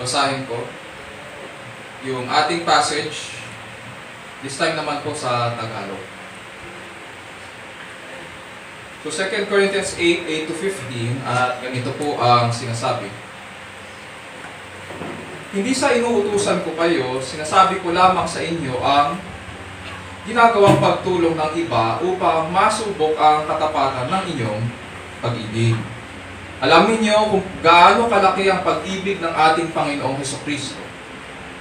babasahin ko yung ating passage, this time naman po sa Tagalog. So 2 Corinthians 8:8-15, at ganito po ang sinasabi. Hindi sa inuutusan ko kayo, sinasabi ko lamang sa inyo ang ginagawang pagtulong ng iba upang masubok ang katapatan ng inyong pag-ibig. Alamin niyo kung gaano kalaki ang pag-ibig ng ating Panginoong Hesukristo,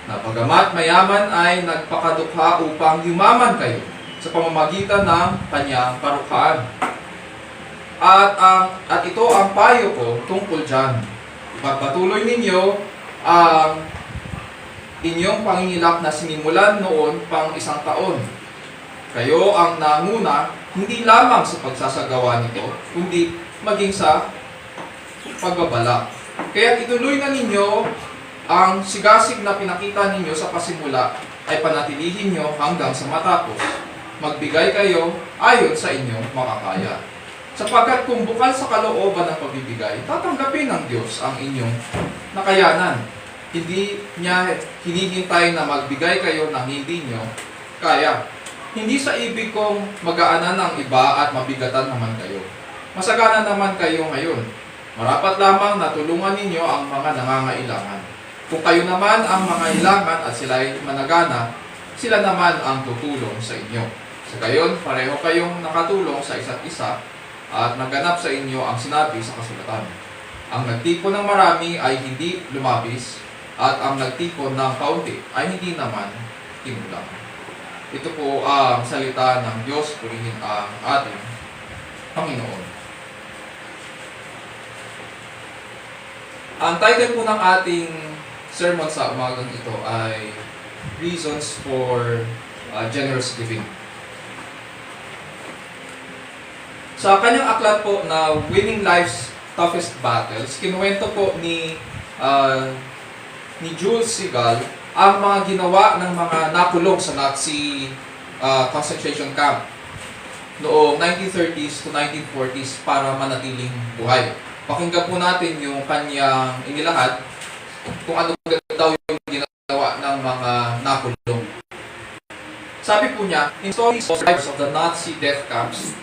na bagamat mayaman ay nagpakadukha upang yumaman kayo sa pamamagitan ng kanyang karukhaan. At ito ang payo ko tungkol dyan. Ipagpatuloy ninyo ang inyong pangingilak na sinimulan noon pang 1 taon. Kayo ang nanguna, hindi lamang sa pagsasagawa nito, kundi maging sa pagbabala. Kaya ituloy na ninyo ang sigasig na pinakita ninyo sa pasimula ay panatilihin nyo hanggang sa matapos. Magbigay kayo ayon sa inyong makakaya. Sapagkat kung bukal sa kalooban ng pagbibigay, tatanggapin ng Diyos ang inyong nakayanan. Hindi niya hinihintay na magbigay kayo ng hindi nyo kaya. Hindi sa ibig kong magaanan ng iba at mabigatan naman kayo. Masagana naman kayo ngayon. Marapat lamang na tulungan ninyo ang mga nangangailangan. Kung kayo naman ang mangailangan at sila ay managana, sila naman ang tutulong sa inyo. Sa gayon, pareho kayong nakatulong sa isa't isa at naganap sa inyo ang sinabi sa kasulatan. Ang nagtipon ng marami ay hindi lumabis, at ang nagtipon ng kaunti ay hindi naman tinulang. Ito po ang salita ng Diyos, purihin ang ating Panginoon. Ang title po ng ating sermon sa umagang ito ay Reasons for Generous Giving. Sa kanyang aklat po na Winning Life's Toughest Battles, kinuwento po ni Jules Segal ang mga ginawa ng mga nakulong sa Nazi concentration camp noong 1930s to 1940s para manatiling buhay. Pakinggan po natin yung kanyang inilahad kung ano daw yung ginawa ng mga nakulong. Sabi po niya, in stories of lives of the Nazi death camps,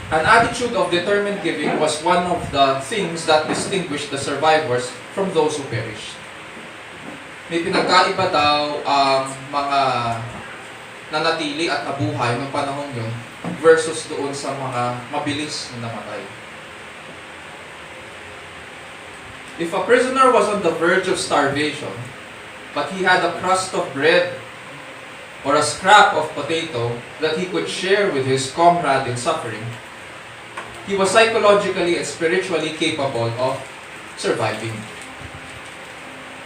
an attitude of determined giving was one of the things that distinguished the survivors from those who perished. May pinagkaiba daw ang mga nanatili at nabuhay ng panahon yun versus doon sa mga mabilis na namatay. If a prisoner was on the verge of starvation, but he had a crust of bread or a scrap of potato that he could share with his comrade in suffering, he was psychologically and spiritually capable of surviving.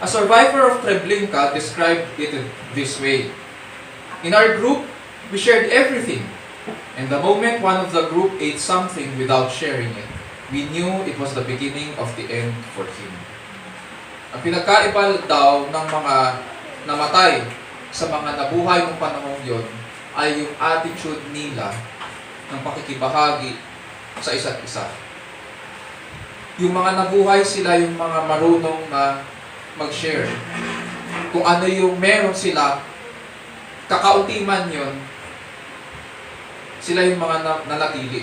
A survivor of Treblinka described it this way. In our group, we shared everything, and the moment one of the group ate something without sharing it, we knew it was the beginning of the end for him. Ang pinagkaiba daw ng mga namatay sa mga nabuhay ng panahon yon ay yung attitude nila ng pakikibahagi sa isa't isa. Yung mga nabuhay, sila yung mga marunong na mag-share. Kung ano yung meron sila, kakaunti man yun, sila yung mga nanatili.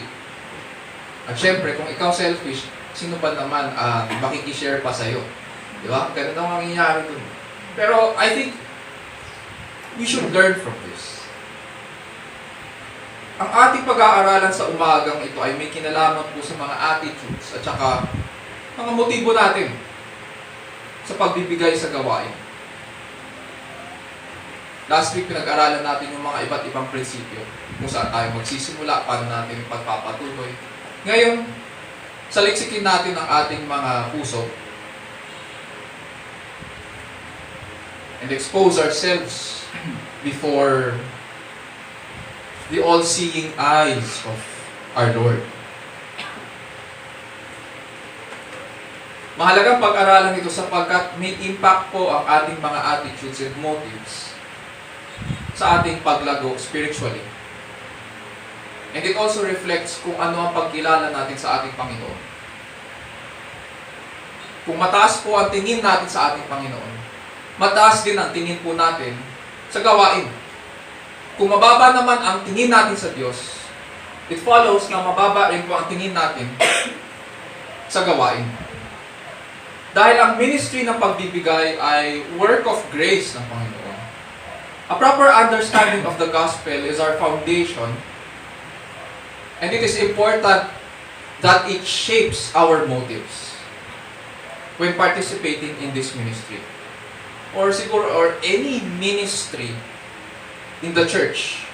At syempre, kung ikaw selfish, sino ba naman ang makikishare pa sa'yo? Di ba? Ganun ang mangyayari dun. Pero I think we should learn from this. Ang ating pag-aaralan sa umagang ito ay may kinalaman po sa mga attitudes at saka mga motibo natin sa pagbibigay sa gawain. Last week, pinag-aralan natin yung mga iba't ibang prinsipyo kung saan tayo magsisimula, paano natin pagpapatuloy. Ngayon, saliksikin natin ang ating mga puso and expose ourselves before the all-seeing eyes of our Lord. Mahalagang pag-aralan ito sapagkat may impact po ang ating mga attitudes and motives sa ating paglago spiritually. And it also reflects kung ano ang pagkilala natin sa ating Panginoon. kung mataas po ang tingin natin sa ating Panginoon, mataas din ang tingin po natin sa gawain. Kung mababa naman ang tingin natin sa Diyos, it follows na mababa rin po ang tingin natin sa gawain. Dahil ang ministry ng pagbibigay ay work of grace ng Panginoon. A proper understanding of the gospel is our foundation, and it is important that it shapes our motives when participating in this ministry. Or any ministry in the church,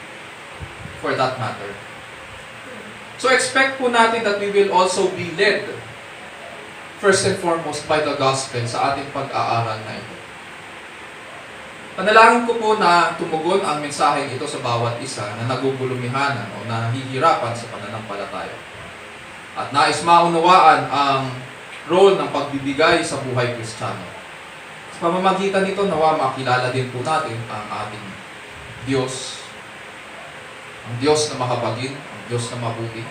for that matter. So expect po natin that we will also be led, first and foremost, by the gospel sa ating pag-aaral na ito. Panalangin ko po na tumugon ang mensaheng ito sa bawat isa na nagugulumihanan o nahihirapan sa pananampalataya. At nais maunawaan ang role ng pagbibigay sa buhay Kristiyano. Sa pamamagitan nito, nawa makilala din po natin ang ating Diyos. Ang Diyos na makabagin, ang Diyos na mabuti.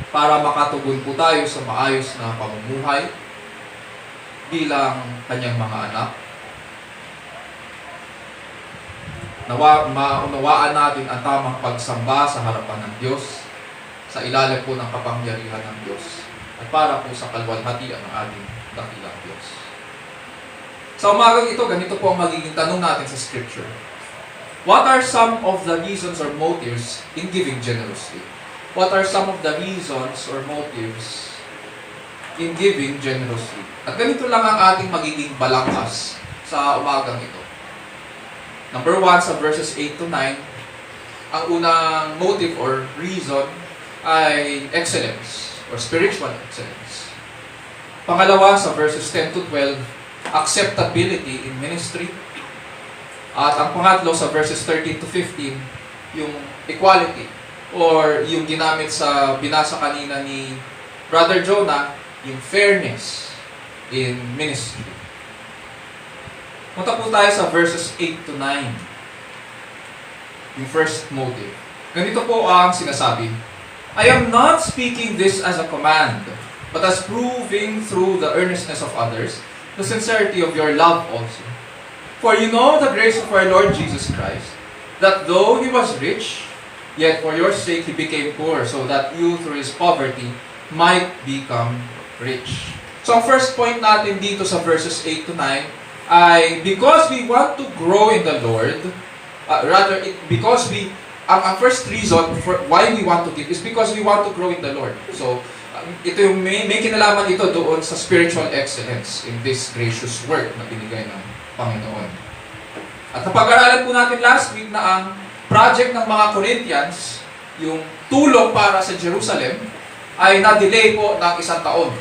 Para makatugon po tayo sa maayos na pamumuhay bilang kanyang mga anak. Nawa maunawaan natin ang tamang pagsamba sa harapan ng Diyos, sa ilalim po ng kapangyarihan ng Diyos, at para po sa kalwalhatian ng ating dakilang Diyos. Sa umagang ito, ganito po ang magiging tanong natin sa Scripture. What are some of the reasons or motives in giving generously? What are some of the reasons or motives in giving generously? At ganito lang ang ating magiging balangkas sa umagang ito. Number 1, sa verses 8 to 9, ang unang motive or reason ay excellence or spiritual excellence. Pangalawa, sa verses 10 to 12, acceptability in ministry. At ang pangatlo, sa verses 13 to 15, yung equality or yung ginamit sa binasa kanina ni Brother Jonah, yung fairness in ministry. Punta po tayo sa verses 8 to 9. Yung first motive. Ganito po ang sinasabi. I am not speaking this as a command, but as proving through the earnestness of others, the sincerity of your love also. For you know the grace of our Lord Jesus Christ, that though He was rich, yet for your sake He became poor, so that you through His poverty might become rich. So ang first point natin dito sa verses 8 to 9, ay because we want to grow in the Lord, ang first reason for why we want to give is because we want to grow in the Lord. So, ito yung may kinalaman ito doon sa spiritual excellence in this gracious work na binigay ng Panginoon. At napag-aralan po natin last week na ang project ng mga Corinthians, yung tulong para sa Jerusalem, ay na-delay po ng 1 taon.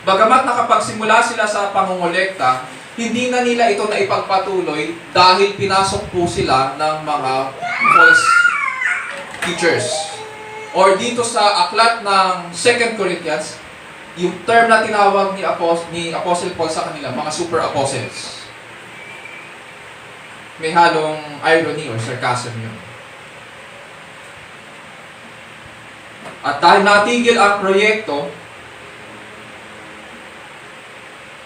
Bagamat nakapagsimula sila sa pangongolekta, hindi na nila ito na ipagpatuloy dahil pinasok po sila ng mga false teachers. Or dito sa aklat ng 2 Corinthians, yung term na tinawag ni Apostle Paul sa kanila, mga super apostles. May halong irony or sarcasm yun. At dahil natigil ang proyekto,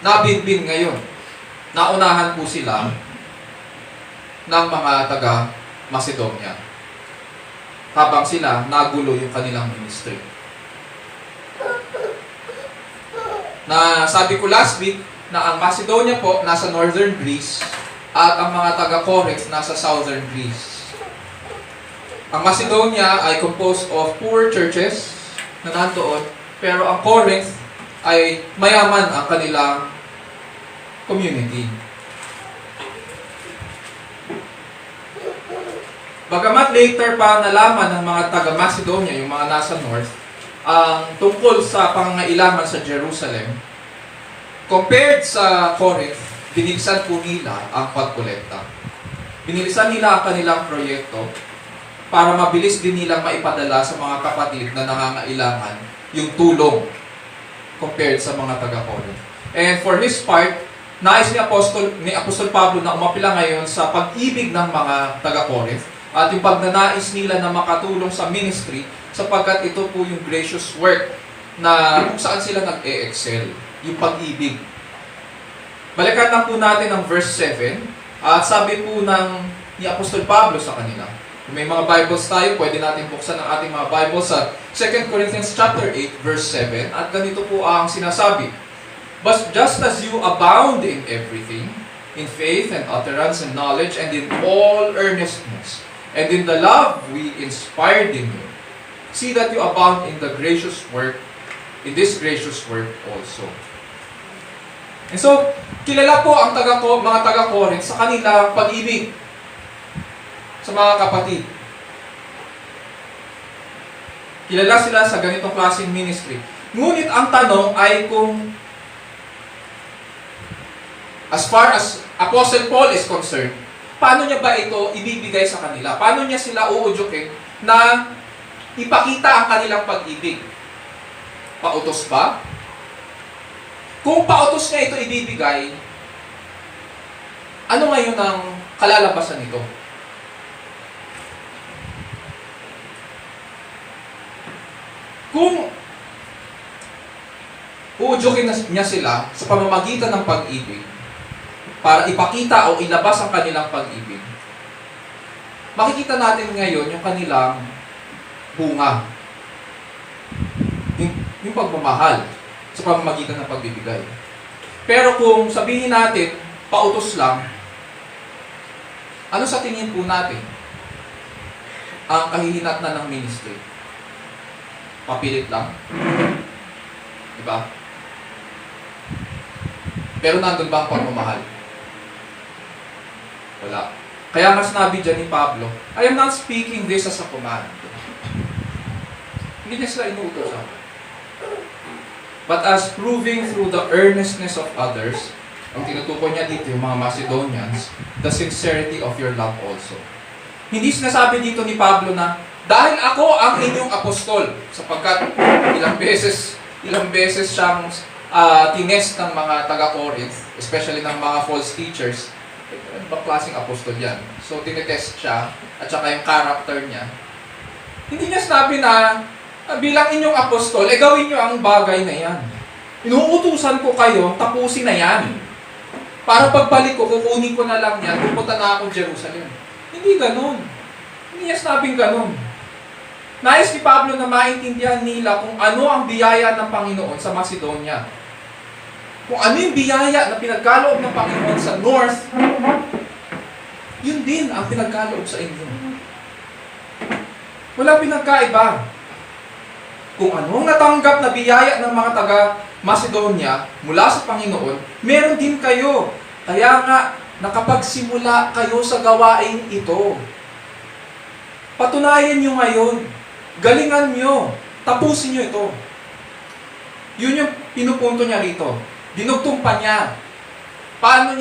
nabinbin ngayon. Naunahan po sila ng mga taga Macedonia. Habang sila, nagulo yung kanilang ministry. Na sabi ko last week, na ang Macedonia po nasa northern Greece at ang mga taga Corinth nasa southern Greece. Ang Macedonia ay composed of poor churches na nandoon, pero ang Corinth ay mayaman ang kanilang community. Bagamat later pa nalaman ng mga taga-Macedonia, yung mga nasa north, ang tungkol sa pangangailangan sa Jerusalem, compared sa Corinth, binilisan po nila ang pagkolekta. Binilisan nila ang kanilang proyekto para mabilis din nilang maipadala sa mga kapatid na nangangailangan yung tulong compared sa mga taga-Corinth. And for his part, nais ni Apostol Pablo na umapila ngayon sa pag-ibig ng mga taga-Corinth at yung pagnanais nila na makatulong sa ministry sapagkat ito po yung gracious work na kung saan sila nag-e-excel, yung pag-ibig. Balikan na po natin ang verse 7 at sabi po ni Apostol Pablo sa kanila. Kung may mga Bibles tayo, pwede natin buksan ang ating mga Bibles sa 2 Corinthians chapter 8 verse 7 at ganito po ang sinasabi. But just as you abound in everything, in faith and utterance and knowledge and in all earnestness, and in the love we inspired in you, see that you abound in the gracious work, in this gracious work also. And so, kilala po ang mga taga-Corinth sa kanilang pag-ibig sa mga kapatid. Kilala sila sa ganitong klaseng ministry. Ngunit ang tanong ay kung as far as Apostle Paul is concerned, paano niya ba ito ibibigay sa kanila? Paano niya sila uudyukin na ipakita ang kanilang pag-ibig? Pautos ba? Kung pautos niya ito ibibigay, ano ngayon ang kalalabasan nito? Kung uudyukin niya sila sa pamamagitan ng pag-ibig, para ipakita o ilabas ang kanilang pag-ibig, makikita natin ngayon yung kanilang bunga. Yung pagmamahal sa pamamagitan ng pagbibigay. Pero kung sabihin natin, pautos lang, ano sa tingin po natin ang kahihinat na ng ministry? Papilit lang? Diba? Pero nandun ba ang pagmamahal? Wala. Kaya nga sinabi dyan ni Pablo, I am not speaking this as a command. Hindi niya sila inuutosan. But as proving through the earnestness of others, ang tinutukoy niya dito yung mga Macedonians, the sincerity of your love also. Hindi sinasabi dito ni Pablo na, dahil ako ang inyong apostol, sapagkat ilang beses siyang tinest ng mga taga-Corinth, especially ng mga false teachers. Ano ba klaseng apostol yan? So, tinetest siya, at saka yung character niya. Hindi niya sinabi na, bilang inyong apostol, gawin niyo ang bagay na yan. Inuutusan ko kayo, tapusin na yan. Para pagbalik ko, kukunin ko na lang yan, pupunta na ako Jerusalem. Hindi ganun. Hindi niya sinabing ganun. Nais ni Pablo na maintindihan nila kung ano ang biyaya ng Panginoon sa Macedonia. Kung ano yung biyaya na pinagkaloob ng Panginoon sa North, yun din ang pinagkaloob sa inyo. Wala pinagkaiba. Kung anong natanggap na biyaya ng mga taga-Macedonia mula sa Panginoon, meron din kayo. Kaya nga, nakapagsimula kayo sa gawain ito. Patunayan nyo ngayon. Galingan nyo. Tapusin nyo ito. Yun yung pinupunto niya rito. Dinugtong pa niya. Paano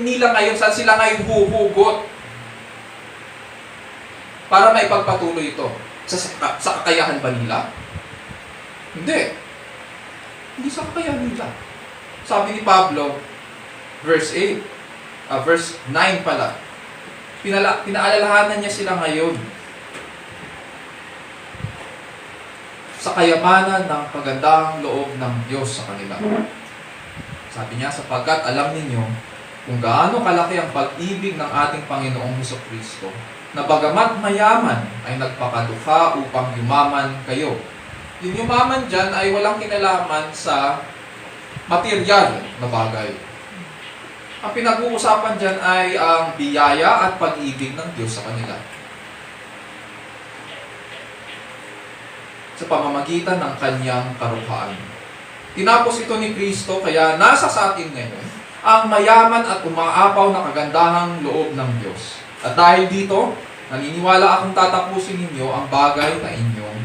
nila ngayon, saan sila ngayon huhugot? Para maipagpatuloy ito. Sa kakayahan ba nila? Hindi. Hindi sa kakayahan nila. Sabi ni Pablo, verse 9 pala, pinaalalahanan niya sila ngayon sa kayamanan ng pagandang loob ng Diyos sa kanila. Sabi niya, sapagkat alam ninyo kung gaano kalaki ang pag-ibig ng ating Panginoong Hesukristo, na bagamat mayaman ay nagpakadukha upang yumaman kayo. Yung yumaman dyan ay walang kinalaman sa material na bagay. Ang pinag-uusapan dyan ay ang biyaya at pag-ibig ng Diyos sa kanila. Sa pamamagitan ng kanyang karupaan. Tinapos ito ni Kristo, kaya nasa sa atin ngayon ang mayaman at umaapaw na kagandahang loob ng Diyos. At dahil dito, naniniwala akong tatapusin ninyo ang bagay na inyong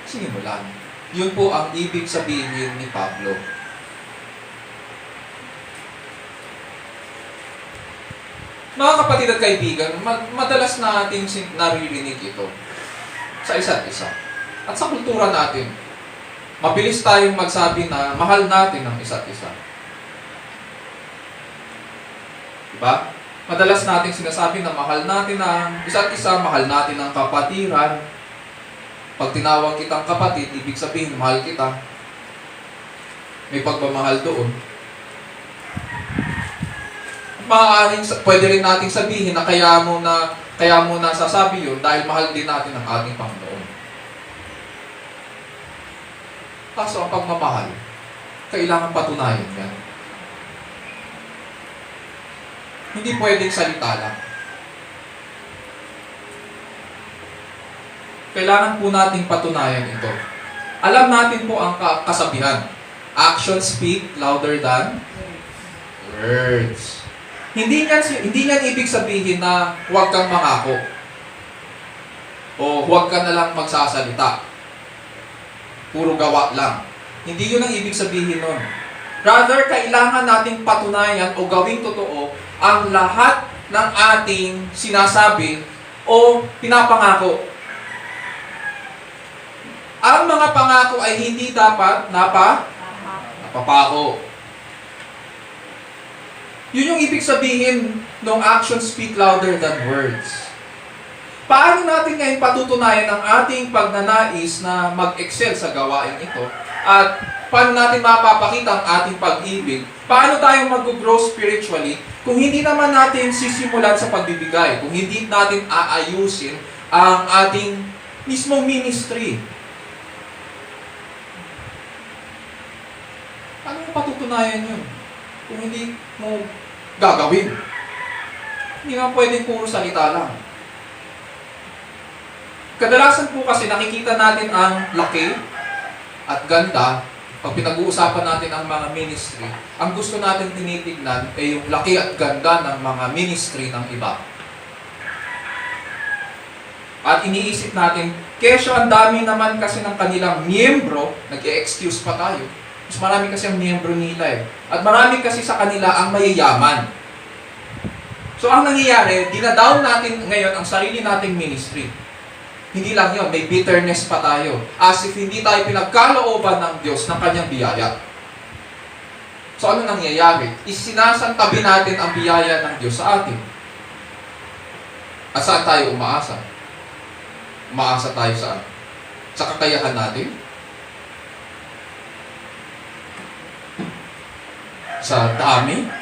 sinimulan. Yun po ang ibig sabihin ni Pablo. Mga kapatid at kaibigan, madalas natin naririnig ito sa isa't isa. At sa kultura natin, mabilis tayong magsabi na mahal natin ang isa't isa. Diba? Madalas nating sinasabi na mahal natin ang isa't isa, mahal natin ang kapatiran. Pag tinawag kitang kapatid, ibig sabihin, mahal kita. May pagmamahal doon. Maaaring, pwede rin nating sabihin na kaya mo na sasabi yun dahil mahal din natin ang ating Panginoon. Kaso ang pagmamahal, kailangan patunayan yan. Hindi pwedeng salita lang. Kailangan po nating patunayan ito. Alam natin po ang kasabihan. Actions speak louder than words. Hindi yan ibig sabihin na huwag kang mangako. O huwag ka na lang magsasalita. Puro gawa lang. Hindi yun ang ibig sabihin nun. Rather, kailangan nating patunayan o gawing totoo ang lahat ng ating sinasabi o pinapangako. Ang mga pangako ay hindi dapat napapako. Yun yung ibig sabihin ng actions speak louder than words. Paano natin ngayon patutunayan ang ating pagnanais na mag-excel sa gawain ito? At paano natin mapapakita ang ating pag-ibig? Paano tayo mag-grow spiritually kung hindi naman natin sisimulan sa pagbibigay? Kung hindi natin aayusin ang ating mismong ministry? Paano mo patutunayan yun? Kung hindi mo gagawin. Hindi nga pwedeng puro salita lang. Kadalasan po kasi nakikita natin ang laki at ganda pag pinag-uusapan natin ang mga ministry. Ang gusto natin tinitignan ay yung laki at ganda ng mga ministry ng iba. At iniisip natin, kesyo ang dami naman kasi ng kanilang miyembro, nag-e-excuse pa tayo. Mas marami kasi ang miyembro nila eh. At marami kasi sa kanila ang mayayaman. So ang nangyayari, dinadown natin ngayon ang sarili nating ministry. Hindi lang yun, may bitterness pa tayo. As if hindi tayo pinagkalooban ng Diyos ng kanyang biyaya. So ano nangyayari? Isinasantabi natin ang biyaya ng Diyos sa atin. At saan tayo umaasa? Umaasa tayo saan? Sa kakayahan natin? Sa dami?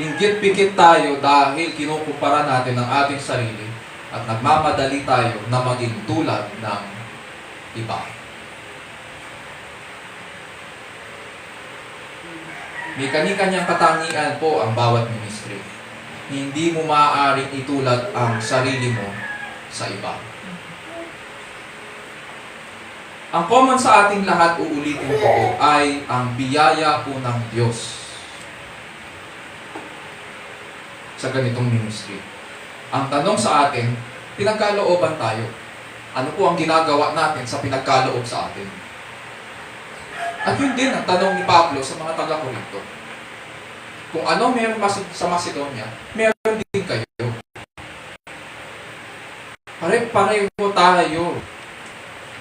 Inggit-pikit tayo dahil kinukumpara natin ang ating sarili at nagmamadali tayo na maging tulad ng iba. May kani-kanyang katangian po ang bawat ministry. Hindi mo maaaring itulad ang sarili mo sa iba. Ang common sa ating lahat, uulitin ko po, ay ang biyaya po ng Diyos sa ganitong ministry. Ang tanong sa atin, pinagkalooban tayo. Ano po ang ginagawa natin sa pinagkaloob sa atin? At yun din ang tanong ni Pablo sa mga taga-Korinto. Kung ano meron sa Macedonia, meron din kayo. Pare-pareho tayo.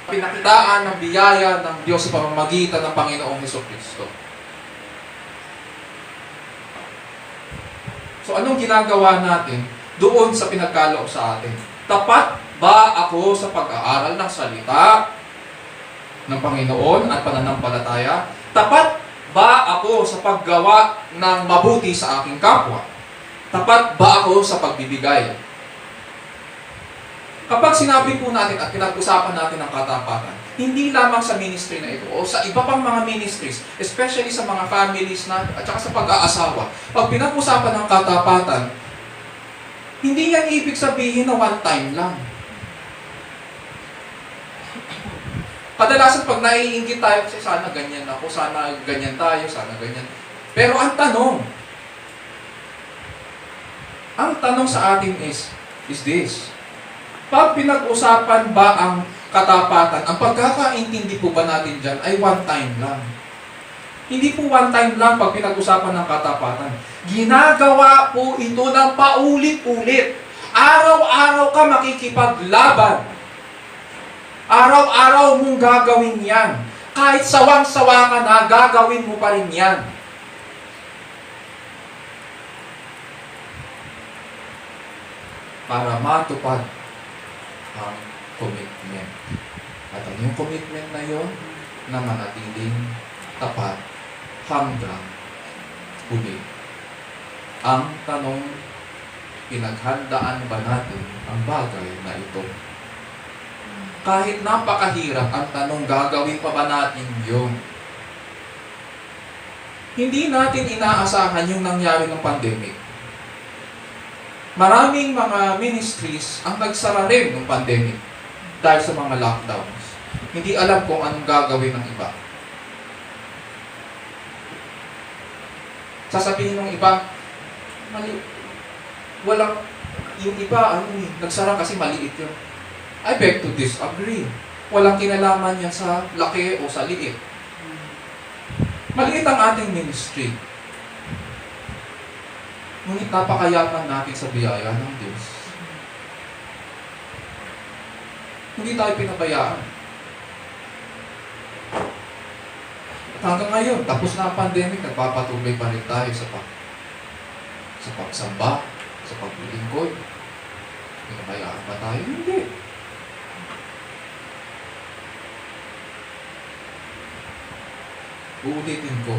Pinakitaan ng biyaya ng Diyos sa pamamagitan ng Panginoong Hesukristo. So anong ginagawa natin doon sa pinagkaloob sa atin? Tapat ba ako sa pag-aaral ng salita ng Panginoon at pananampalataya? Tapat ba ako sa paggawa ng mabuti sa aking kapwa? Tapat ba ako sa pagbibigay? Kapag sinabi po natin at pinag-usapan natin ang katapatan, hindi lamang sa ministry na ito o sa iba pang mga ministries, especially sa mga families na at saka sa pag-aasawa, pag pinag-usapan ng katapatan, hindi yan ibig sabihin na one time lang. Kadalasan pag naiinggit tayo kasi sana ganyan ako, sana ganyan tayo, sana ganyan. Pero ang tanong sa atin is this. Pag pinag-usapan ba ang katapatan, ang pagkakaintindi po ba natin dyan ay one time lang? Hindi po one time lang pag pinag-usapan ng katapatan. Ginagawa po ito ng paulit-ulit. Araw-araw ka makikipaglaban. Araw-araw mong gagawin yan. Kahit sawang-sawa ka na, gagawin mo pa rin yan. para matupad ang commitment. At ano yung commitment na yon? Na manatiling tapat hanggang huli. Ang tanong, pinaghandaan ba natin ang bagay na ito? Kahit napakahirap ang tanong, gagawin pa ba natin yun? Hindi natin inaasahan yung nangyari ng pandemic. Maraming mga ministries ang nagsara rin ng pandemic dahil sa mga lockdowns. Hindi alam kung anong gagawin ng iba. Sasabihin ng iba, mali. Walang, yung iba, nagsara kasi maliit yun. I beg to disagree. Walang kinalaman yan sa laki o sa liit. Maliit ang ating ministry. Ngunit napakayaman natin sa biyaya ng Diyos. Hindi tayo pinabayaan. At hanggang ngayon, tapos na ang pandemic, nagpapatuloy pa rin tayo sa pagsamba, sa paglilingkod. Pinabayaan ba tayo? Hindi. Uulitin ko,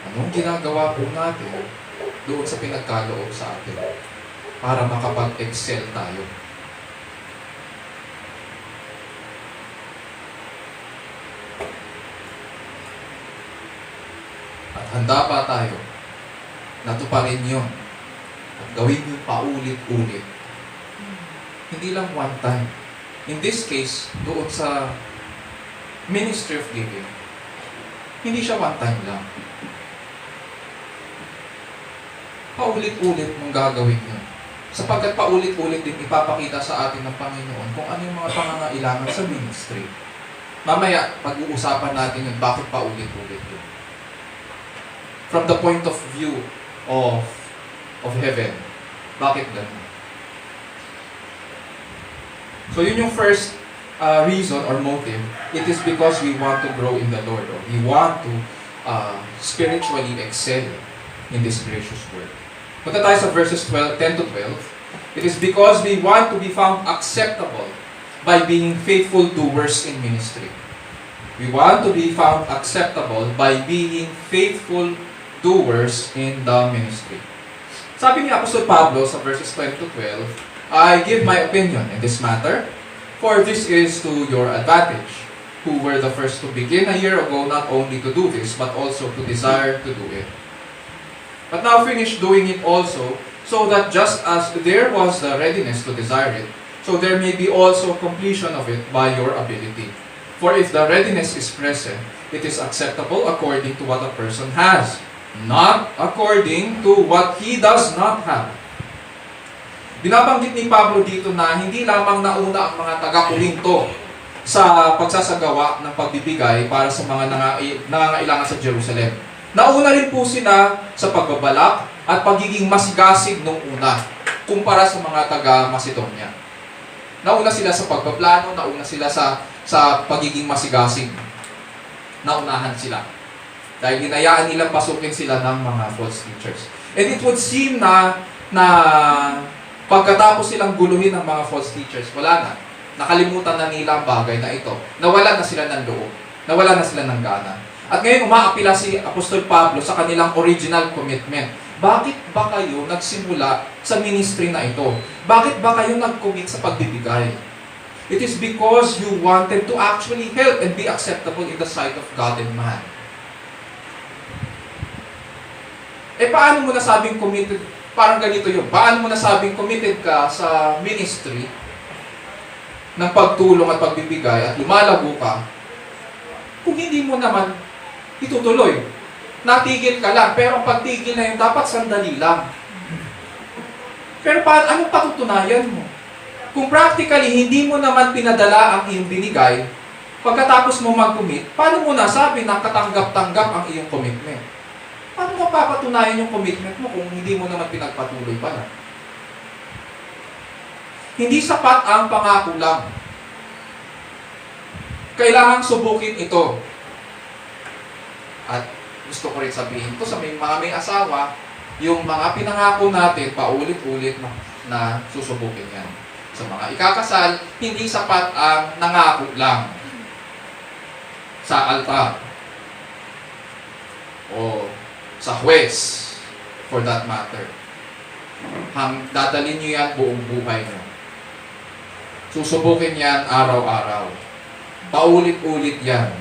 anong ginagawa po natin doon sa pinagkaloob sa atin para makapag-excel tayo? At handa pa tayo na tuparin yun at gawin yun paulit-ulit. Hindi lang one time. In this case, doon sa Ministry of Giving, hindi siya one time lang. Paulit-ulit mong gagawin yun. Sapagkat paulit-ulit din ipapakita sa atin ng Panginoon kung ano yung mga pangangailangan sa ministry. Mamaya, pag-uusapan natin yun, bakit paulit-ulit yun. From the point of view of heaven, bakit ganun? So yun yung first reason or motive. It is because we want to grow in the Lord, or we want to spiritually excel in this gracious word. Punta tayo sa verses 10 to 12. It is because we want to be found acceptable by being faithful doers in ministry. We want to be found acceptable by being faithful doers in the ministry. Sabi ni Apostol Pablo sa verses 10 to 12, I give my opinion in this matter, for this is to your advantage, who were the first to begin a year ago not only to do this, but also to desire to do it. But now finish doing it also, so that just as there was the readiness to desire it, so there may be also completion of it by your ability. For if the readiness is present, it is acceptable according to what a person has, not according to what he does not have. Binabanggit ni Pablo dito na hindi lamang nauna ang mga taga-Korinto sa pagsasagawa ng pagbibigay para sa mga nangangailangan sa Jerusalem. Nauna rin po sila sa pagbabalak at pagiging masigasig nung una kumpara sa mga taga-Macedonia. Nauna sila sa pagpaplano, nauna sila sa pagiging masigasig. Naunahan sila. Dahil hinayaan nilang pasukin sila ng mga false teachers. And it would seem na pagkatapos silang guluhin ng mga false teachers, wala na. Nakalimutan na nila ang bagay na ito. Nawala na sila ng loob. Nawala na sila ng gana. At ngayon umaapila si Apostol Pablo sa kanilang original commitment. Bakit ba kayo nagsimula sa ministry na ito? Bakit ba kayo nag-commit sa pagbibigay? It is because you wanted to actually help and be acceptable in the sight of God and man. Paano mo nasabing committed? Parang ganito yun. Paano mo nasabing committed ka sa ministry ng pagtulong at pagbibigay at lumalago ka kung hindi mo naman itutuloy? Natigil ka lang, pero ang pagtigil na yun dapat sandali lang. Pero anong patutunayan mo? Kung practically hindi mo naman pinadala ang iyong binigay, pagkatapos mo mag-commit, paano mo nasabi na katanggap-tanggap ang iyong commitment? Paano mapapatunayan yung commitment mo kung hindi mo naman pinagpatuloy pala? Hindi sapat ang pangako lang. Kailangang subukin ito. At gusto ko rin sabihin ito sa mga may asawa, yung mga pinangako natin paulit-ulit na na susubukin yan. Sa mga ikakasal, hindi sapat ang nangako lang sa altar o sa huwes, for that matter. Dadalhin nyo yan buong buhay nyo. Susubukin yan araw-araw. Paulit-ulit yan.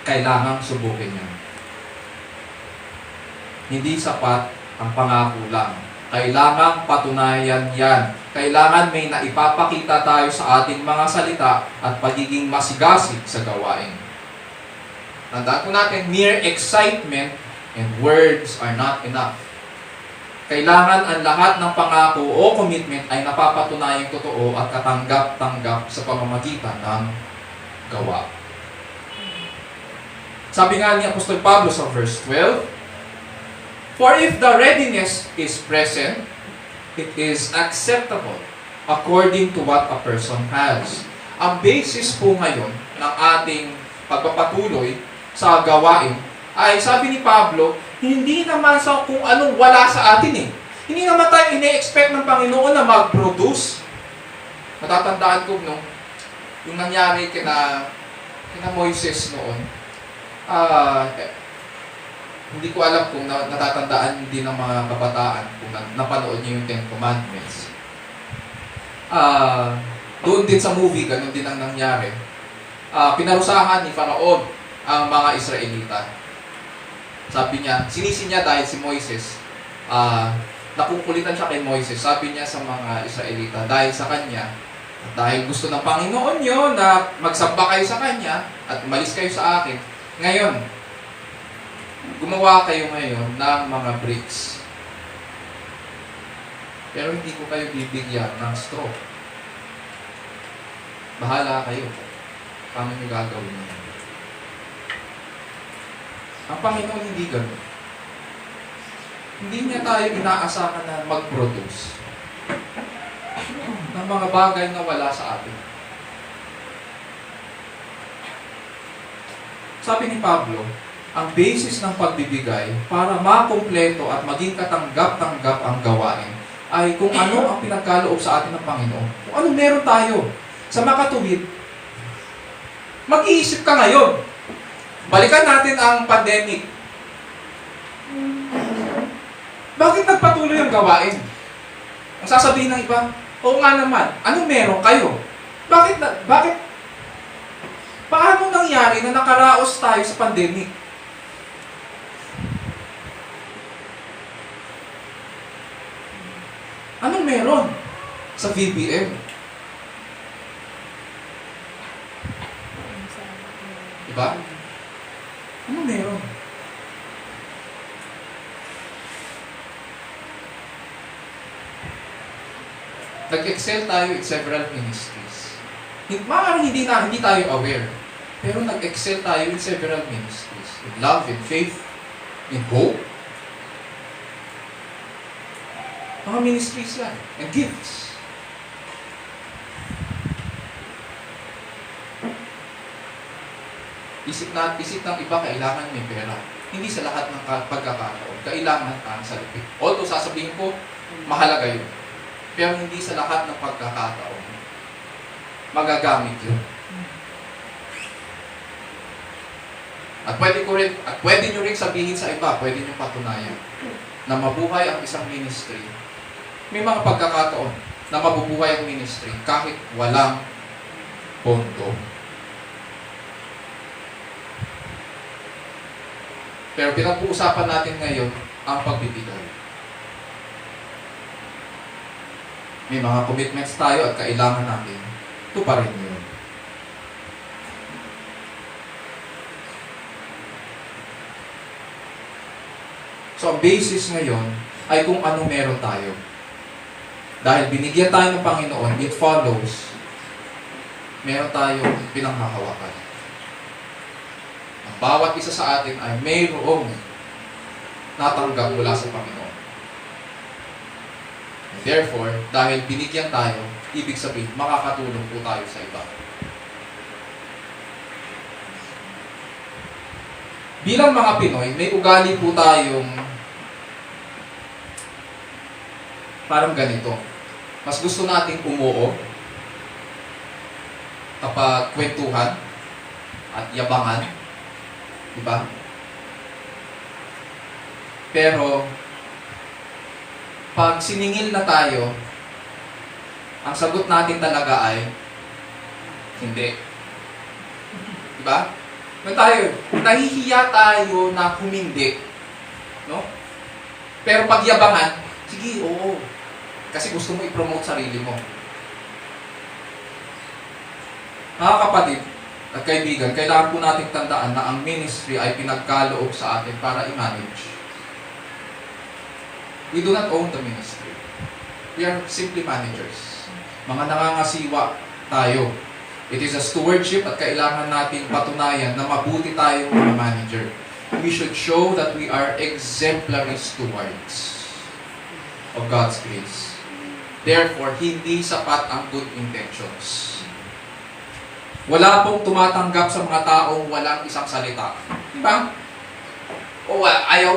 Kailangang subukin yan. Hindi sapat ang pangako lang. Kailangang patunayan yan. Kailangan may naipapakita tayo sa ating mga salita at pagiging masigasig sa gawain. Tandaan po natin, mere excitement and words are not enough. Kailangan ang lahat ng pangako o commitment ay napapatunayang totoo at katanggap-tanggap sa pamamagitan ng gawa. Sabi nga ni Apostol Pablo sa verse 12, "For if the readiness is present, it is acceptable according to what a person has." Ang basis po ngayon ng ating pagpapatuloy sa gawain ay, sabi ni Pablo, hindi naman sa kung anong wala sa atin eh. Hindi naman tayo ine-expect ng Panginoon na mag-produce. Matatandaan ko, no, yung nangyari kina Moises noon, hindi ko alam kung natatandaan din ng mga kabataan kung napanood niyo yung Ten Commandments. Doon din sa movie, ganun din ang nangyari. Pinarusahan ni Faraon ang mga Israelita. Sabi niya, sinisi niya dahil si Moises, nakukulitan siya kay Moises. Sabi niya sa mga Israelita, dahil sa kanya, dahil gusto ng Panginoon nyo na magsamba kayo sa kanya at umalis kayo sa akin, ngayon, gumawa kayo ngayon ng mga bricks. Pero hindi ko kayo bibigyan ng straw. Bahala kayo. Paano nyo gagawin nyo? Ang Panginoon hindi gano'n. Hindi niya tayo inaasahan na mag-produce ng mga bagay na wala sa atin. Sabi ni Pablo, ang basis ng pagbibigay para makumpleto at maging katanggap-tanggap ang gawain ay kung ano ang pinagkaloob sa atin ng Panginoon. Kung ano meron tayo. Sa makatuwid, mag-iisip ka ngayon. Balikan natin ang pandemic. Bakit nagpatuloy ang gawain? Ang sasabihin ng iba, oo nga naman, anong meron kayo? Paano nangyari na nakaraos tayo sa pandemic? Anong meron sa VBM? Diba? Anong meron? Nag-excel tayo in several ministries. Maaaring hindi tayo aware. Pero nag-excel tayo in several ministries. In love, in faith, in hope. Mga ministries yan. And gifts. Isip ng iba, kailangan may pera. Hindi sa lahat ng pagkakataon. Kailangan ang salupit. Although sasabihin ko, mahalaga yun. Pero hindi sa lahat ng pagkakataon magagamit yun. At pwede nyo rin sabihin sa iba, pwede nyo patunayan na mabuhay ang isang ministry. May mga pagkakataon na mabubuhay ang ministry kahit walang pondo. Pero pinag-uusapan natin ngayon ang pagbibigay. May mga commitments tayo at kailangan natin tuparin yun. So, ang basis ngayon ay kung ano meron tayo. Dahil binigyan tayo ng Panginoon, it follows, meron tayong pinanghahawakan. Ang bawat isa sa atin ay mayroong natanggap mula sa Panginoon. And therefore, dahil binigyan tayo, ibig sabihin, makakatulong po tayo sa iba. Bilang mga Pinoy, may ugali po tayong parang ganito. Mas gusto nating umuo kapag kwentuhan at yabangan. Diba? Pero, pag siningil na tayo, ang sagot natin talaga ay, hindi. Diba? Nahihiya tayo na humindi. No? Pero pag yabangan, sige, oo. Kasi gusto mo i-promote sarili mo. Mga kapatid at kaibigan, kailangan po nating tandaan na ang ministry ay pinagkaloob sa atin para i-manage. We do not own the ministry. We are simply managers. Mga nangangasiwa tayo. It is a stewardship at kailangan nating patunayan na mabuti tayo mga manager. We should show that we are exemplary stewards of God's grace. Therefore, hindi sapat ang good intentions. Wala pong tumatanggap sa mga taong walang isang salita. Diba? O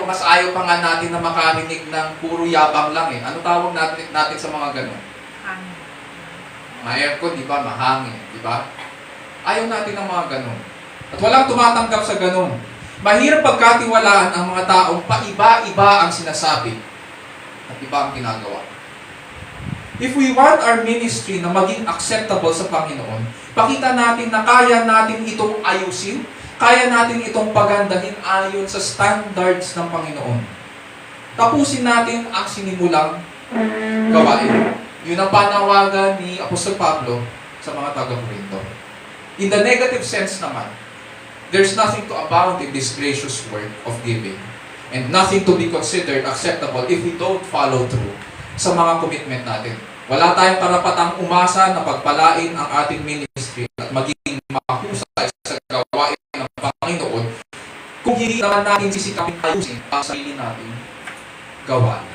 mas ayaw pa nga natin na makarinig ng puro yabang lang eh. Ano tawag natin sa mga ganun? Hangin. Ma-aircon, di ba? Mahangin, di ba? Ayaw natin ng mga ganun. At walang tumatanggap sa ganun. Mahirap pagkatiwalaan ang mga taong paiba-iba ang sinasabi at iba ang ginagawa. If we want our ministry na maging acceptable sa Panginoon, pakita natin na kaya natin itong ayusin, kaya natin itong pagandahin ayon sa standards ng Panginoon. Tapusin natin ang sinimulang gawain. Yun ang panawagan ni Apostol Pablo sa mga taga-Corinto. In the negative sense naman, there's nothing to abound in this gracious work of giving and nothing to be considered acceptable if we don't follow through sa mga commitment natin. Wala tayong karapatang umasa na pagpalain ang ating ministry at maging mahusay sa gawain ng Panginoon kung hindi naman natin sisikapin ayusin ang sarili natin gawain.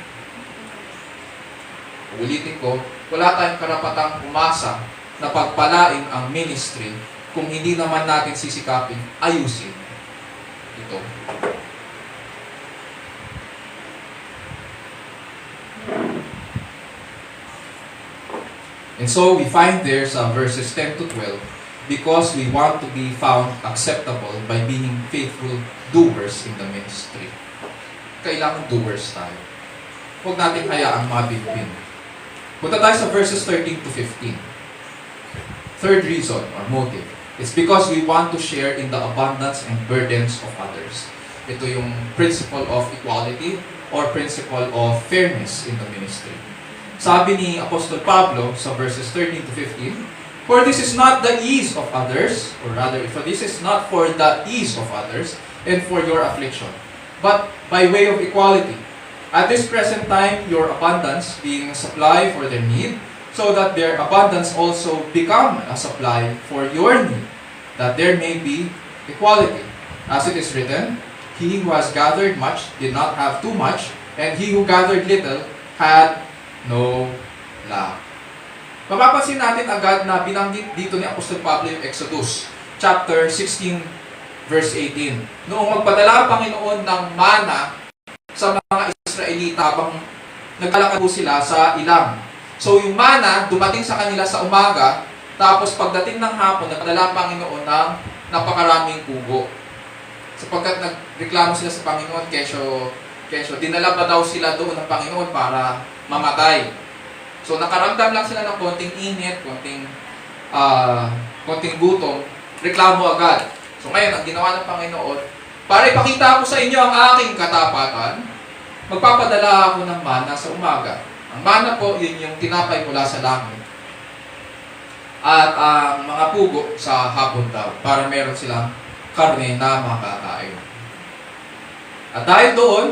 Ulitin ko, wala tayong karapatang umasa na pagpalain ang ministry kung hindi naman natin sisikapin ayusin ito. And so we find there sa verses 10 to 12, because we want to be found acceptable by being faithful doers in the ministry. Kailangan doers tayo. Huwag natin hayaang mabibin. Punta tayo sa verses 13 to 15. Third reason or motive is because we want to share in the abundance and burdens of others. Ito yung principle of equality or principle of fairness in the ministry. Sabi ni Apostol Pablo sa verses 13 to 15, for this is not the ease of others, or rather, for this is not for the ease of others and for your affliction, but by way of equality. At this present time, your abundance being a supply for their need, so that their abundance also become a supply for your need, that there may be equality. As it is written, he who has gathered much did not have too much, and he who gathered little had no lack. Mapapansin natin agad na binanggit dito ni Apostol Pablo yung Exodus, chapter 16, verse 18. Noong magpadala ang Panginoon ng mana sa mga Israelita habang naglalakad po sila sa ilang. So yung mana, dumating sa kanila sa umaga, tapos pagdating ng hapon, nagpadala ang Panginoon ng napakaraming kubo. Sapagkat nagreklamo sila sa Panginoon, kesyo, dinala ba daw sila doon ng Panginoon para mamatay? So nakaramdam lang sila ng konting init, konting gutom, reklamo agad. So ngayon, ang ginawa ng Panginoon, para ipakita ko sa inyo ang aking katapatan, magpapadala ako ng mana sa umaga. Ang mana po, yun yung tinapay mula sa langit. At ang mga pugo sa hapon daw, para meron silang karne na makakain. At dahil doon,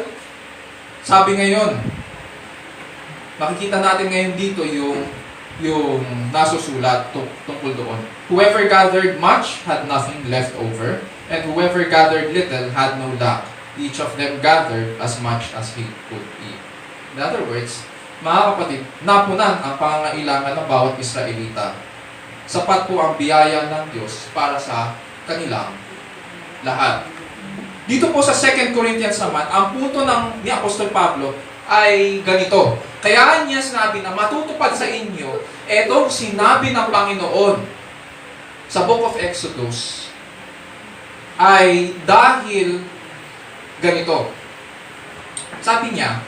sabi ngayon, makikita natin ngayon dito yung nasusulat tungkol doon. Whoever gathered much had nothing left over, and whoever gathered little had no lack. Each of them gathered as much as he could eat. In other words, mga kapatid, napunan ang pangangailangan ng bawat Israelita. Sapat po ang biyaya ng Diyos para sa kanilang lahat. Dito po sa 2 Corinthians naman, ang punto ni Apostol Pablo, ay ganito. Kaya niya sinabi na matutupad sa inyo etong sinabi ng Panginoon sa Book of Exodus ay dahil ganito. Sabi niya,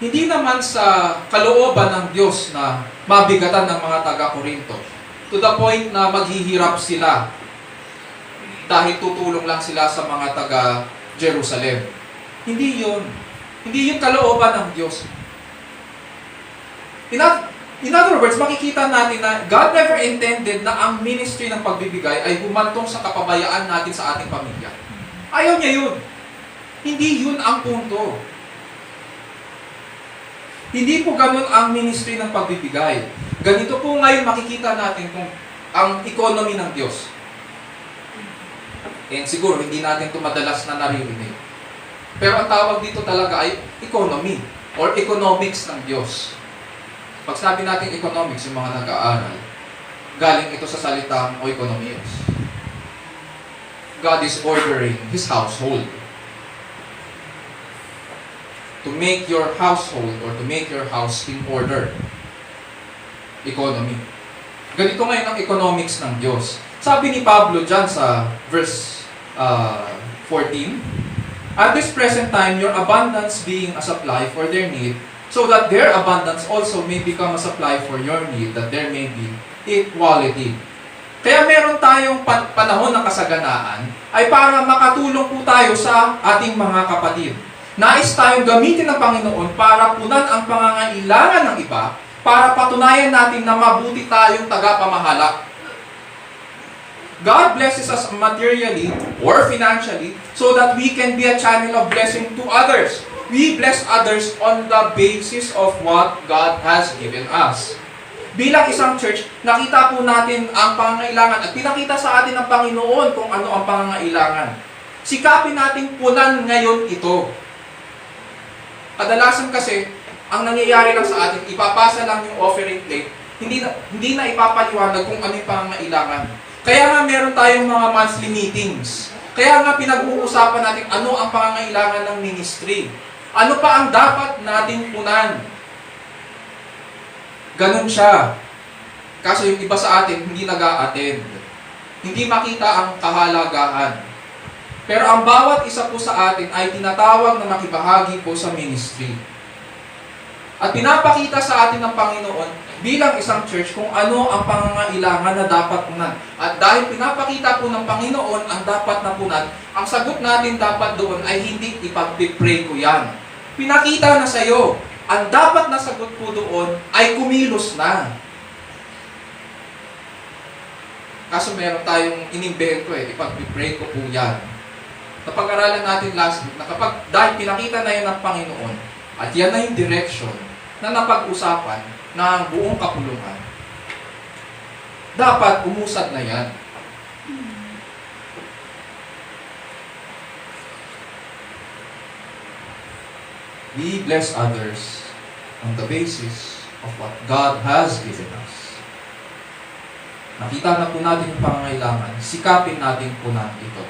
hindi naman sa kalooban ng Diyos na mabigatan ng mga taga-Korinto to the point na maghihirap sila dahil tutulong lang sila sa mga taga-Jerusalem. Hindi yun. Hindi yun kalooban ng Diyos. In other words, makikita natin na God never intended na ang ministry ng pagbibigay ay humantong sa kapabayaan natin sa ating pamilya. Ayaw niya yun. Hindi yun ang punto. Hindi po ganun ang ministry ng pagbibigay. Ganito po ngayon makikita natin kung ang economy ng Diyos. And siguro hindi natin ito madalas na naririnig. Pero ang tawag dito talaga ay economy or economics ng Diyos. Pag sabi natin economics, yung mga nag-aaral, galing ito sa salitang oikonomios. God is ordering His household. To make your household or to make your house in order. Economy. Ganito ngayon ang economics ng Diyos. Sabi ni Pablo dyan sa verse 14, at this present time, your abundance being a supply for their need, so that their abundance also may become a supply for your need, that there may be equality. Kaya meron tayong panahon ng kasaganaan ay para makatulong po tayo sa ating mga kapatid. Nais tayong gamitin ng Panginoon para punan ang pangangailangan ng iba, para patunayan natin na mabuti tayong tagapamahala. God blesses us materially or financially so that we can be a channel of blessing to others. We bless others on the basis of what God has given us. Bilang isang church, nakita po natin ang pangangailangan at pinakita sa atin ng Panginoon kung ano ang pangangailangan. Sikapin natin punan ngayon ito. Kadalasan kasi, ang nangyayari lang sa atin, ipapasa lang yung offering plate, hindi na ipapaliwanag kung ano yung pangangailangan. Kaya nga meron tayong mga monthly meetings. Kaya nga pinag-uusapan natin ano ang pangangailangan ng ministry. Ano pa ang dapat nating punan. Ganon siya. Kaso yung iba sa atin, hindi nag-a-attend. Hindi makita ang kahalagahan. Pero ang bawat isa po sa atin ay tinatawag na makibahagi po sa ministry. At pinapakita sa atin ng Panginoon bilang isang church kung ano ang pangangailangan na dapat punan. At dahil pinapakita po ng Panginoon ang dapat na punan, ang sagot natin dapat doon ay hindi ipag-pray ko yan. Pinakita na sa iyo, ang dapat na sagot po doon ay kumilos na. Kaso meron tayong inimbento ipag-pray ko po yan. Napag-aralan natin last week na kapag dahil pinakita na yun ng Panginoon at yan na yung direction na napag-usapan ng buong kapulungan, dapat umusad na yan. We bless others on the basis of what God has given us. Nakita na po natin yung pangangailangan, sikapin natin po natin ito.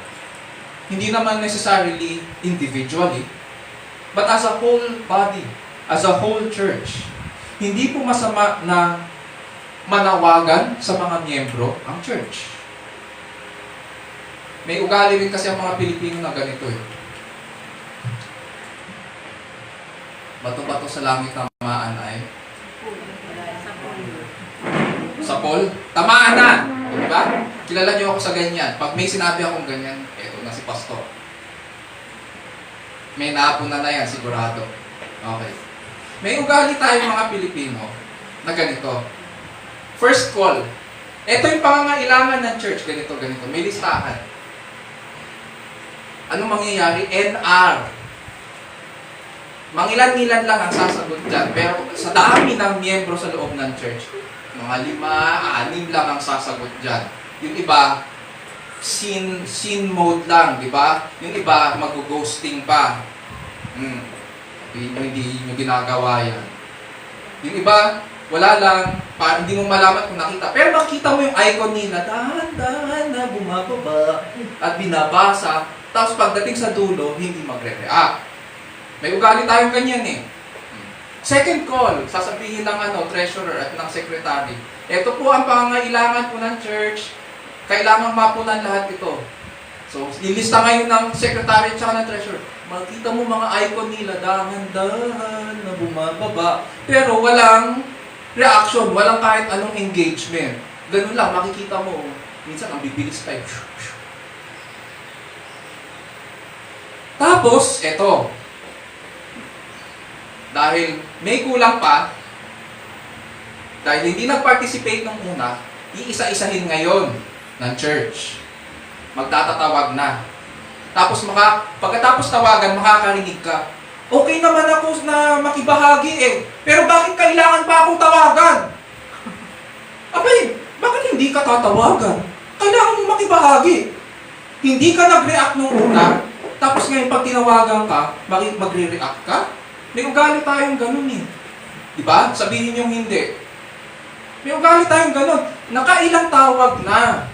Hindi naman necessarily individually, but as a whole body, as a whole church. Hindi po masama na manawagan sa mga miyembro ang church. May ugali rin kasi ang mga Pilipino na ganito Bato-bato sa langit tamaan ay sa Paul, tamaan na! Diba? Kilala niyo ako sa ganyan. Pag may sinabi akong ganyan, eto na si pastor. May naapuna na yan, sigurado. Okay. May ugali tayong mga Pilipino na ganito. First call. Ito yung pangangailangan ng church. Ganito. May listahan. Anong mangyayari? NR. Mangilan-ngilan lang ang sasagot dyan. Pero sa dami ng miyembro sa loob ng church, mga 5, 6 lang ang sasagot dyan. Yung iba, sin mode lang, di ba? Yung iba, mag-ghosting pa. Hindi nyo ginagawa yan. Yung iba, Wala lang, hindi mo malaman kung nakita. Pero makita mo yung icon nila, dahan-dahan na bumababa at binabasa. Tapos pagdating sa dulo, hindi magre-react. May ugali tayong ganyan eh. Second call, sasabihin ng treasurer at ng secretary, ito po ang pangangailangan po ng church, kailangan mapunan lahat ito. So, ilista ngayon ng secretary at ng treasurer. Makita mo mga icon nila, dahan-dahan na bumababa. Pero walang reaction, walang kahit anong engagement. Ganun lang, makikita mo. Minsan, ang bibilis tayo. Tapos, eto. Dahil may kulang pa, dahil hindi nag-participate nung una, iisa-isahin ngayon ng church. Magtatatawag na. Tapos pagkatapos tawagan, makakarinig ka. Okay naman ako na makibahagi eh. Pero bakit kailangan pa akong tawagan? Abay, bakit hindi ka tatawagan? Kailangan mo makibahagi. Hindi ka nag-react nung una, tapos ngayon pag tinawagan ka, magre-react ka? May ugali tayong ganun eh. Diba? Sabihin yung hindi. May ugali tayong ganun. Nakailang tawag na.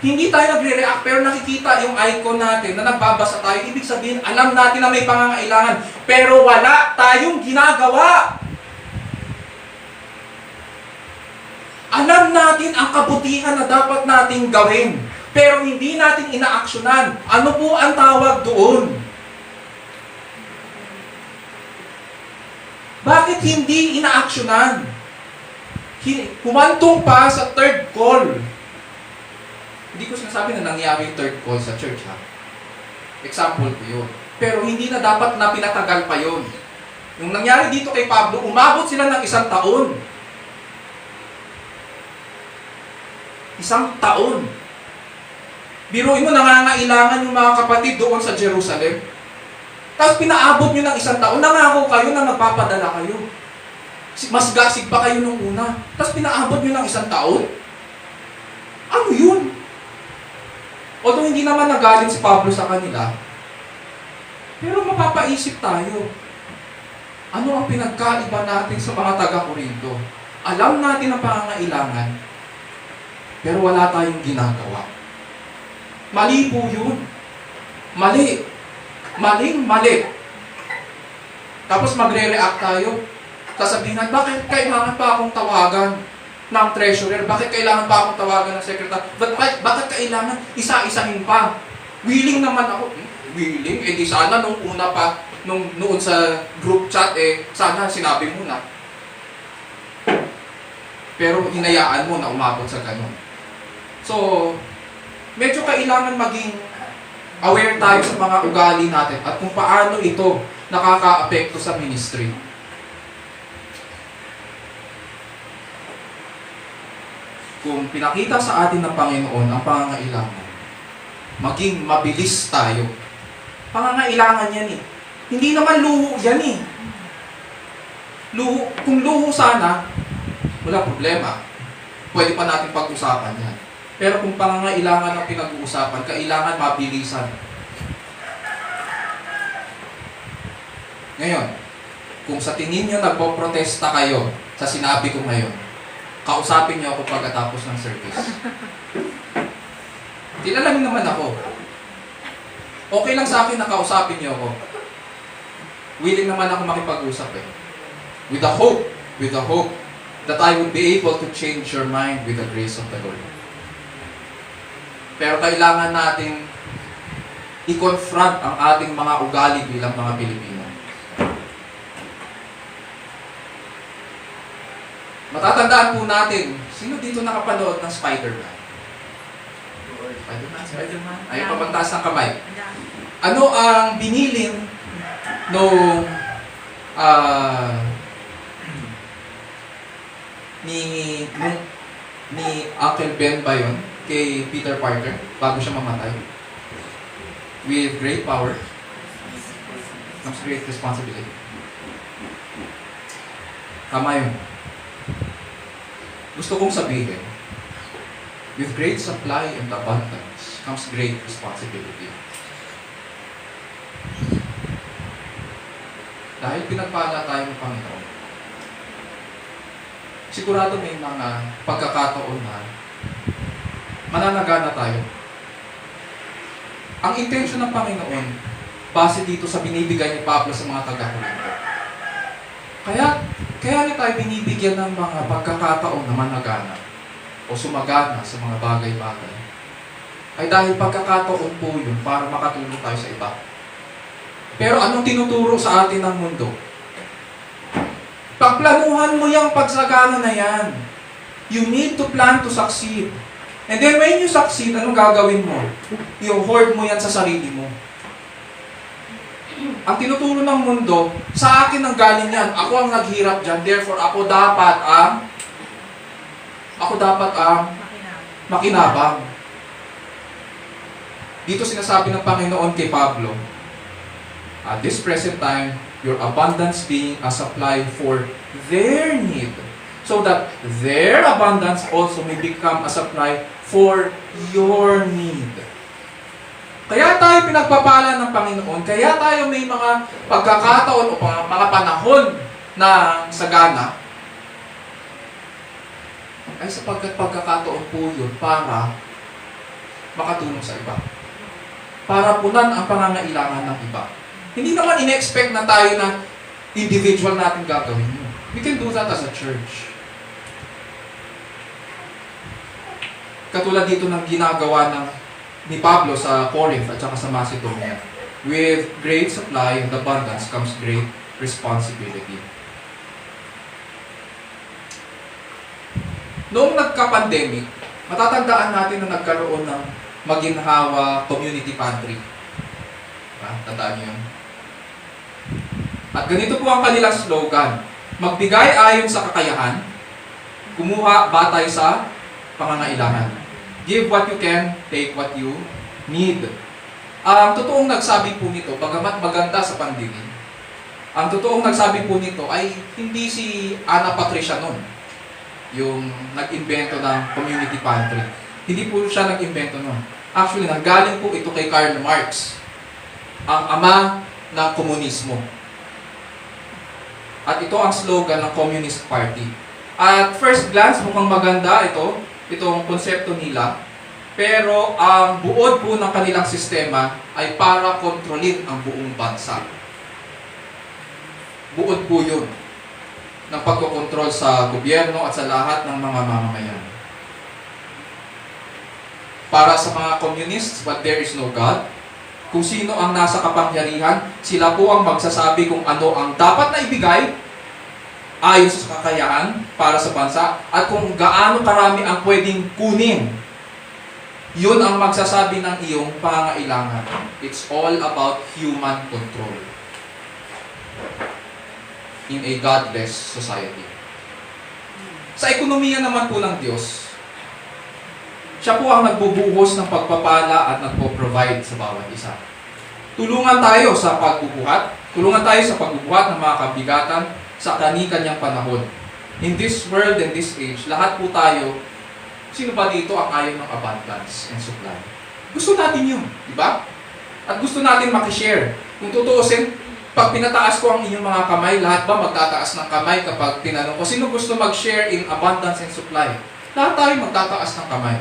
Hindi tayo nagre-react pero nakikita yung icon natin na nagbabasa tayo. Ibig sabihin, alam natin na may pangangailangan pero wala tayong ginagawa. Alam natin ang kabutihan na dapat nating gawin pero hindi natin inaaksyonan. Ano po ang tawag doon? Bakit hindi inaaksyonan? Humantong pa sa third call. Hindi ko sinasabi na nangyari yung third call sa church, ha? Example ko yun. Pero hindi na dapat na pinatagal pa yun. Yung nangyari dito kay Pablo, umabot sila ng 1 taon. 1 taon. Biruin mo, nangangailangan yung mga kapatid doon sa Jerusalem. Tapos pinaabot nyo ng 1 taon, nangako kayo na magpapadala kayo. Mas gasig pa kayo nung una. Tapos pinaabot nyo ng 1 taon? Ano yun? Although hindi naman nagaling si Pablo sa kanila, pero mapapaisip tayo, ano ang pinagkaiba natin sa mga taga-Korinto? Alam natin ang pangangailangan, pero wala tayong ginagawa. Mali po yun. Mali. Maling-mali. Tapos magre-react tayo. Sasabihin natin, bakit kailangan pa akong tawagan ng treasurer? Bakit kailangan pa akong tawagan ng secretary? Bakit kailangan isa-isahin pa? Willing naman ako. Willing? Eh di sana nung una pa, noon sa group chat, sana sinabi mo na. Pero hinayaan mo na umabot sa ganun. So, medyo kailangan maging aware tayo sa mga ugali natin at kung paano ito nakaka-apekto sa ministry. Kung pinakita sa atin ng Panginoon ang pangangailangan, maging mabilis tayo. Pangangailangan yan eh. Hindi naman luho yan eh. Kung luho sana, wala problema. Pwede pa natin pag-usapan yan. Pero kung pangangailangan ang pinag-uusapan, kailangan mabilisan. Ngayon, kung sa tingin nyo nagpo-protesta kayo sa sinabi ko ngayon, kausapin niyo ako pagkatapos ng service. Kilalanin naman ako. Okay lang sa akin na kausapin niyo ako. Willing naman ako makipag-usap eh. With the hope that I would be able to change your mind with the grace of the Lord. Pero kailangan natin i-confront ang ating mga ugali bilang mga Pilipino. Matatandaan po natin, sino dito nakapanood ng Spider-Man? Spider-Man? Ayaw pa magtaas ng kamay. Ano ang binilin nung ni Uncle Ben ba yun? Kay Peter Parker bago siya mamatay? With great power comes great responsibility. Tama yun. Gusto kong sabihin, with great supply and abundance comes great responsibility. Dahil pinagpala tayo ng Panginoon, sigurado may mga pagkakataon na mananagana tayo. Ang intention ng Panginoon, base dito sa binibigay ni Pablo sa mga taga-Korinto. Kaya niya tayo binibigyan ng mga pagkakataon na managana o sumagana sa mga bagay-bagay. Ay dahil pagkakataon po yun para makatulong tayo sa iba. Pero anong tinuturo sa atin ng mundo? Pagplanuhan mo yung pagsagana na yan. You need to plan to succeed. And then when you succeed, anong gagawin mo? Yung hoard mo yan sa sarili mo. Ang tinuturo ng mundo, sa akin ang galing yan. Ako ang naghirap dyan. Therefore, ako dapat ang makinabang. Dito sinasabi ng Panginoon kay Pablo, at this present time, your abundance being a supply for their need, so that their abundance also may become a supply for your need. Kaya tayo pinagpapala ng Panginoon, kaya tayo may mga pagkakataon o mga panahon na sagana, ay sapagkat pagkakataon po yun para makatulong sa iba. Para punan ang pangangailangan ng iba. Hindi naman in-expect na tayo na individual natin gagawin yun. We can do that as a church. Katulad dito ng ginagawa ni Pablo sa Corinth at saka sa Macedonia. With great supply and abundance comes great responsibility. Noong nagka-pandemic, matatandaan natin na nagkaroon ng maginhawa community pantry. Tandaan niyo yun? At ganito po ang kanilang slogan. Magbigay ayon sa kakayahan, kumuha batay sa pangangailangan. Give what you can, take what you need. Ang totoong nagsabi po nito, bagamat maganda sa pandemya, ang totoong nagsabi po nito ay hindi si Ana Patricia noon, yung nag-invento ng community pantry. Hindi po siya nag-invento noon. Actually, nanggaling po ito kay Karl Marx, ang ama ng komunismo. At ito ang slogan ng Communist Party. At first glance, mukhang maganda itong konsepto nila. Pero ang buod po ng kanilang sistema ay para kontrolin ang buong bansa. Buod po yun ng pagkokontrol sa gobyerno at sa lahat ng mga mamamayan. Para sa mga communists, but there is no God. Kung sino ang nasa kapangyarihan, sila po ang magsasabi kung ano ang dapat na ibigay ayon sa kakayahan para sa bansa at kung gaano karami ang pwedeng kunin. Yun ang magsasabi ng iyong pangangailangan. It's all about human control in a godless society. Sa ekonomiya naman po ng Diyos, siya po ang nagbubuhos ng pagpapala at nagpo-provide sa bawat isa. Tulungan tayo sa pagbubuhat. Tulungan tayo sa pagbubuhat ng mga kabigatan sa kani-kanyang panahon. In this world and this age, lahat po tayo, sino ba dito ang ayaw ng abundance and supply? Gusto natin yun, di ba? At gusto natin makishare. Kung tutuusin, pag pinataas ko ang inyong mga kamay, lahat ba magtataas ng kamay kapag tinanong ko, sino gusto mag-share in abundance and supply? Lahat tayo magtataas ng kamay.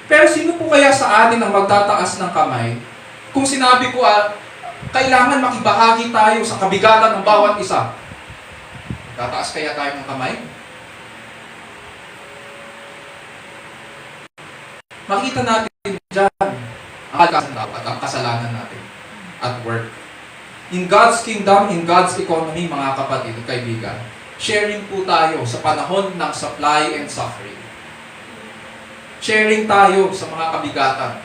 Pero sino po kaya sa atin ang magtataas ng kamay kung sinabi ko kailangan makibahagi tayo sa kabigatan ng bawat isa? Tataas kaya tayo ng kamay? Makita natin dyan ang kasalanan natin at work. In God's kingdom, in God's economy, mga kapatid at kaibigan, sharing po tayo sa panahon ng supply and suffering. Sharing tayo sa mga kabigatan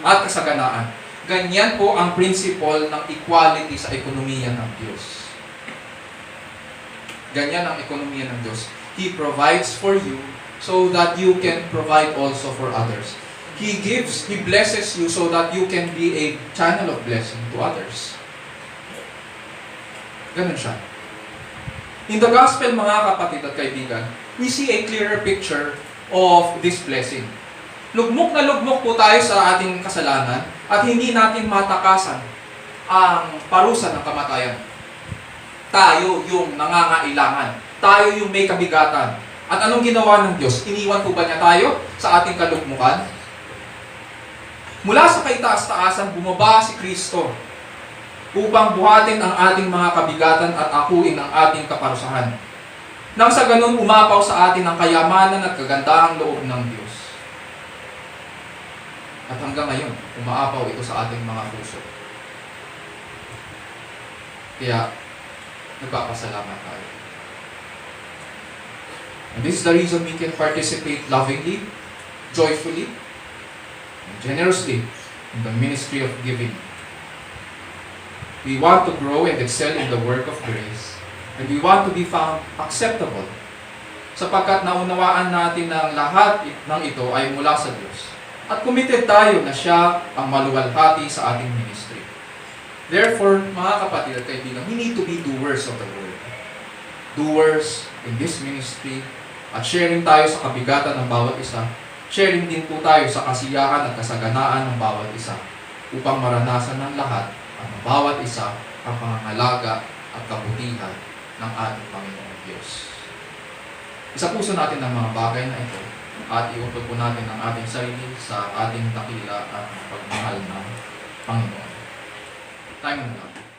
at kasaganaan. Ganyan po ang principle ng equality sa ekonomiya ng Diyos. Ganyan ang ekonomiya ng Diyos. He provides for you so that you can provide also for others. He gives, He blesses you so that you can be a channel of blessing to others. Ganun siya. In the gospel, mga kapatid at kaibigan, we see a clearer picture of this blessing. Lugmok na lugmok po tayo sa ating kasalanan at hindi natin matakasan ang parusa ng kamatayan. Tayo yung nangangailangan Tayo yung may kabigatan. At anong ginawa ng Diyos? Iniwan po ba niya tayo sa ating kalugmukan? Mula sa kaitaas-taasan, bumaba si Kristo upang buhatin ang ating mga kabigatan at akuin ang ating kaparusahan. Nang sa ganun, umapaw sa atin ang kayamanan at kagandahang loob ng Diyos. At hanggang ngayon, umaapaw ito sa ating mga puso. Kaya, nagpapasalamat tayo. And this is the reason we can participate lovingly, joyfully, and generously in the ministry of giving. We want to grow and excel in the work of grace, and we want to be found acceptable, sapagkat naunawaan natin na lahat ng ito ay mula sa Diyos. At committed tayo na siya ang maluwalhati sa ating ministry. Therefore, mga kapatid at kaibigan, we need to be doers of the word. Doers in this ministry, at sharing tayo sa kabigatan ng bawat isa. Sharing din po tayo sa kasiyahan at kasaganaan ng bawat isa, upang maranasan ng lahat ang bawat isa ang pangangalaga at kabutihan ng ating Panginoon Diyos. Isa puso natin ang mga bagay na ito at iuntog po natin ang ating sarili sa ating dakila at pagmahal ng Panginoon. Tayo muna.